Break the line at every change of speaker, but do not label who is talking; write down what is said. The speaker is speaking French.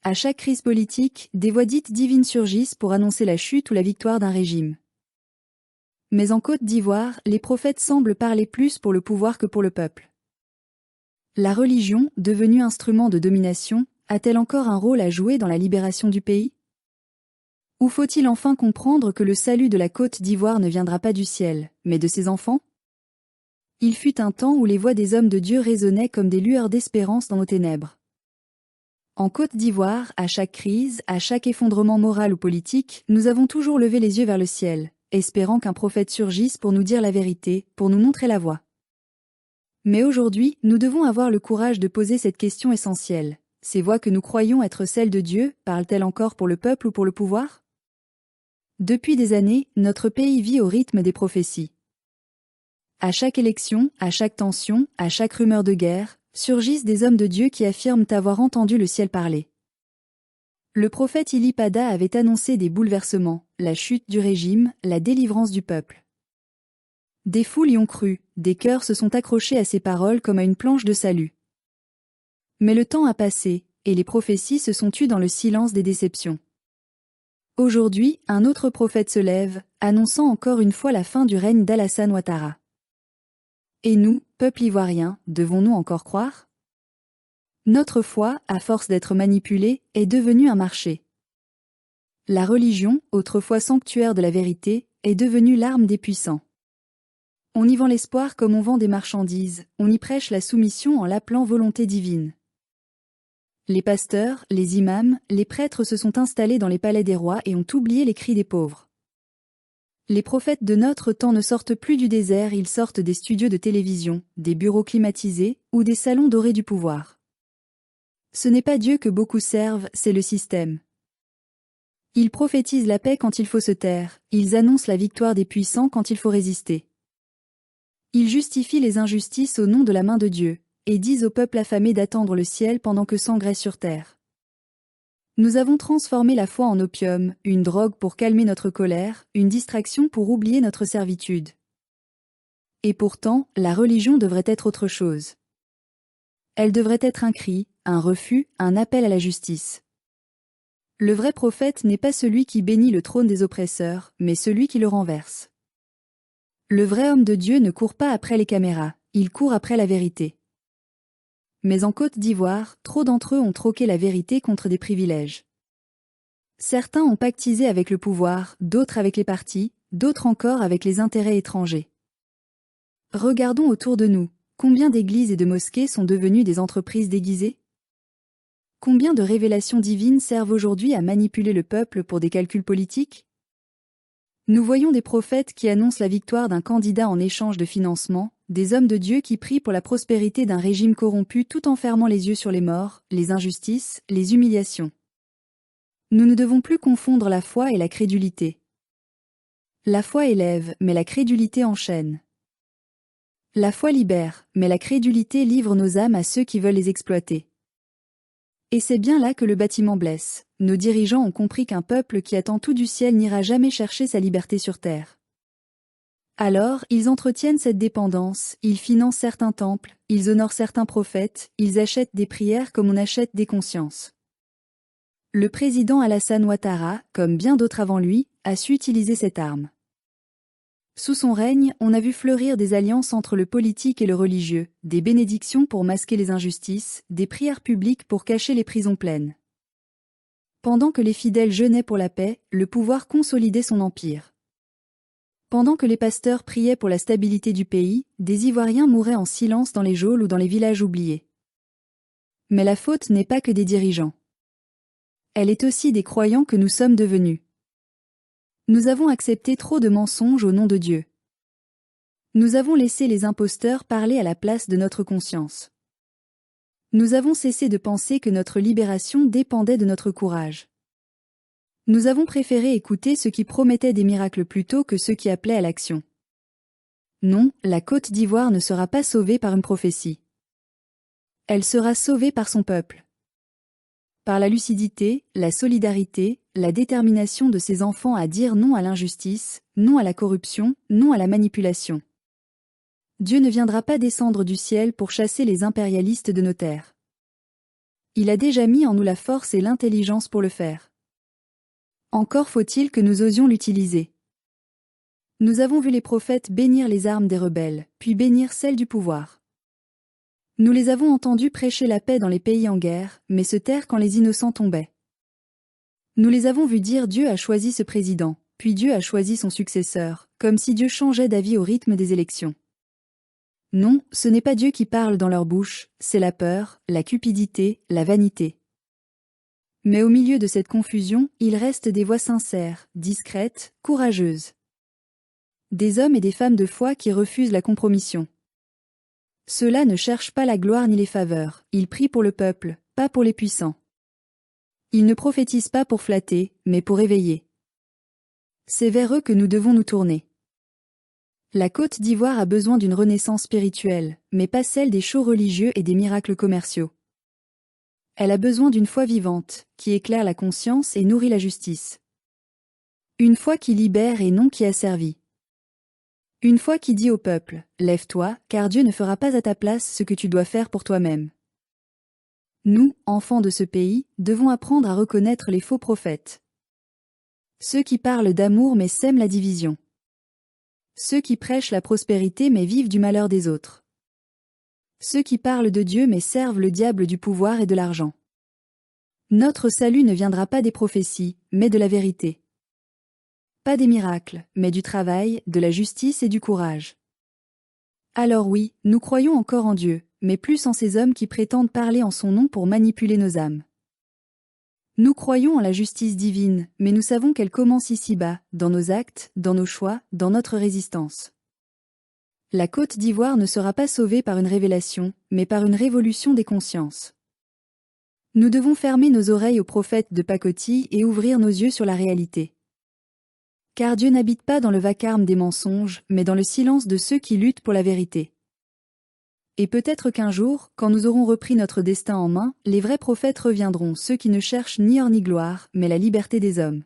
À chaque crise politique, des voix dites divines surgissent pour annoncer la chute ou la victoire d'un régime. Mais en Côte d'Ivoire, les prophètes semblent parler plus pour le pouvoir que pour le peuple. La religion, devenue instrument de domination, a-t-elle encore un rôle à jouer dans la libération du pays? Ou faut-il enfin comprendre que le salut de la Côte d'Ivoire ne viendra pas du ciel, mais de ses enfants? Il fut un temps où les voix des hommes de Dieu résonnaient comme des lueurs d'espérance dans nos ténèbres. En Côte d'Ivoire, à chaque crise, à chaque effondrement moral ou politique, nous avons toujours levé les yeux vers le ciel, espérant qu'un prophète surgisse pour nous dire la vérité, pour nous montrer la voie. Mais aujourd'hui, nous devons avoir le courage de poser cette question essentielle. Ces voix que nous croyons être celles de Dieu, parlent-elles encore pour le peuple ou pour le pouvoir? Depuis des années, notre pays vit au rythme des prophéties. À chaque élection, à chaque tension, à chaque rumeur de guerre, surgissent des hommes de Dieu qui affirment avoir entendu le ciel parler. Le prophète Ilipada avait annoncé des bouleversements, la chute du régime, la délivrance du peuple. Des foules y ont cru, des cœurs se sont accrochés à ces paroles comme à une planche de salut. Mais le temps a passé, et les prophéties se sont tues dans le silence des déceptions. Aujourd'hui, un autre prophète se lève, annonçant encore une fois la fin du règne d'Alassane Ouattara. Et nous, peuple ivoirien, devons-nous encore croire? Notre foi, à force d'être manipulée, est devenue un marché. La religion, autrefois sanctuaire de la vérité, est devenue l'arme des puissants. On y vend l'espoir comme on vend des marchandises, on y prêche la soumission en l'appelant volonté divine. Les pasteurs, les imams, les prêtres se sont installés dans les palais des rois et ont oublié les cris des pauvres. Les prophètes de notre temps ne sortent plus du désert, ils sortent des studios de télévision, des bureaux climatisés, ou des salons dorés du pouvoir. Ce n'est pas Dieu que beaucoup servent, c'est le système. Ils prophétisent la paix quand il faut se taire, ils annoncent la victoire des puissants quand il faut résister. Ils justifient les injustices au nom de la main de Dieu, et disent au peuple affamé d'attendre le ciel pendant que s'engraisse sur terre. Nous avons transformé la foi en opium, une drogue pour calmer notre colère, une distraction pour oublier notre servitude. Et pourtant, la religion devrait être autre chose. Elle devrait être un cri, un refus, un appel à la justice. Le vrai prophète n'est pas celui qui bénit le trône des oppresseurs, mais celui qui le renverse. Le vrai homme de Dieu ne court pas après les caméras, il court après la vérité. Mais en Côte d'Ivoire, trop d'entre eux ont troqué la vérité contre des privilèges. Certains ont pactisé avec le pouvoir, d'autres avec les partis, d'autres encore avec les intérêts étrangers. Regardons autour de nous, combien d'églises et de mosquées sont devenues des entreprises déguisées? Combien de révélations divines servent aujourd'hui à manipuler le peuple pour des calculs politiques? Nous voyons des prophètes qui annoncent la victoire d'un candidat en échange de financement, des hommes de Dieu qui prient pour la prospérité d'un régime corrompu tout en fermant les yeux sur les morts, les injustices, les humiliations. Nous ne devons plus confondre la foi et la crédulité. La foi élève, mais la crédulité enchaîne. La foi libère, mais la crédulité livre nos âmes à ceux qui veulent les exploiter. Et c'est bien là que le bâtiment blesse. Nos dirigeants ont compris qu'un peuple qui attend tout du ciel n'ira jamais chercher sa liberté sur terre. Alors, ils entretiennent cette dépendance, ils financent certains temples, ils honorent certains prophètes, ils achètent des prières comme on achète des consciences. Le président Alassane Ouattara, comme bien d'autres avant lui, a su utiliser cette arme. Sous son règne, on a vu fleurir des alliances entre le politique et le religieux, des bénédictions pour masquer les injustices, des prières publiques pour cacher les prisons pleines. Pendant que les fidèles jeûnaient pour la paix, le pouvoir consolidait son empire. Pendant que les pasteurs priaient pour la stabilité du pays, des Ivoiriens mouraient en silence dans les geôles ou dans les villages oubliés. Mais la faute n'est pas que des dirigeants. Elle est aussi des croyants que nous sommes devenus. Nous avons accepté trop de mensonges au nom de Dieu. Nous avons laissé les imposteurs parler à la place de notre conscience. Nous avons cessé de penser que notre libération dépendait de notre courage. Nous avons préféré écouter ceux qui promettaient des miracles plutôt que ceux qui appelaient à l'action. Non, la Côte d'Ivoire ne sera pas sauvée par une prophétie. Elle sera sauvée par son peuple. Par la lucidité, la solidarité, la détermination de ses enfants à dire non à l'injustice, non à la corruption, non à la manipulation. Dieu ne viendra pas descendre du ciel pour chasser les impérialistes de nos terres. Il a déjà mis en nous la force et l'intelligence pour le faire. Encore faut-il que nous osions l'utiliser. Nous avons vu les prophètes bénir les armes des rebelles, puis bénir celles du pouvoir. Nous les avons entendus prêcher la paix dans les pays en guerre, mais se taire quand les innocents tombaient. Nous les avons vus dire Dieu a choisi ce président, puis Dieu a choisi son successeur, comme si Dieu changeait d'avis au rythme des élections. Non, ce n'est pas Dieu qui parle dans leur bouche, c'est la peur, la cupidité, la vanité. Mais au milieu de cette confusion, il reste des voix sincères, discrètes, courageuses. Des hommes et des femmes de foi qui refusent la compromission. Ceux-là ne cherchent pas la gloire ni les faveurs, ils prient pour le peuple, pas pour les puissants. Ils ne prophétisent pas pour flatter, mais pour éveiller. C'est vers eux que nous devons nous tourner. La Côte d'Ivoire a besoin d'une renaissance spirituelle, mais pas celle des shows religieux et des miracles commerciaux. Elle a besoin d'une foi vivante, qui éclaire la conscience et nourrit la justice. Une foi qui libère et non qui asservit. Une foi qui dit au peuple, « Lève-toi, car Dieu ne fera pas à ta place ce que tu dois faire pour toi-même. » Nous, enfants de ce pays, devons apprendre à reconnaître les faux prophètes. Ceux qui parlent d'amour mais sèment la division. Ceux qui prêchent la prospérité mais vivent du malheur des autres. Ceux qui parlent de Dieu mais servent le diable du pouvoir et de l'argent. Notre salut ne viendra pas des prophéties, mais de la vérité. Pas des miracles, mais du travail, de la justice et du courage. Alors oui, nous croyons encore en Dieu, mais plus en ces hommes qui prétendent parler en son nom pour manipuler nos âmes. Nous croyons en la justice divine, mais nous savons qu'elle commence ici-bas, dans nos actes, dans nos choix, dans notre résistance. La Côte d'Ivoire ne sera pas sauvée par une révélation, mais par une révolution des consciences. Nous devons fermer nos oreilles aux prophètes de pacotille et ouvrir nos yeux sur la réalité. Car Dieu n'habite pas dans le vacarme des mensonges, mais dans le silence de ceux qui luttent pour la vérité. Et peut-être qu'un jour, quand nous aurons repris notre destin en main, les vrais prophètes reviendront, ceux qui ne cherchent ni or ni gloire, mais la liberté des hommes.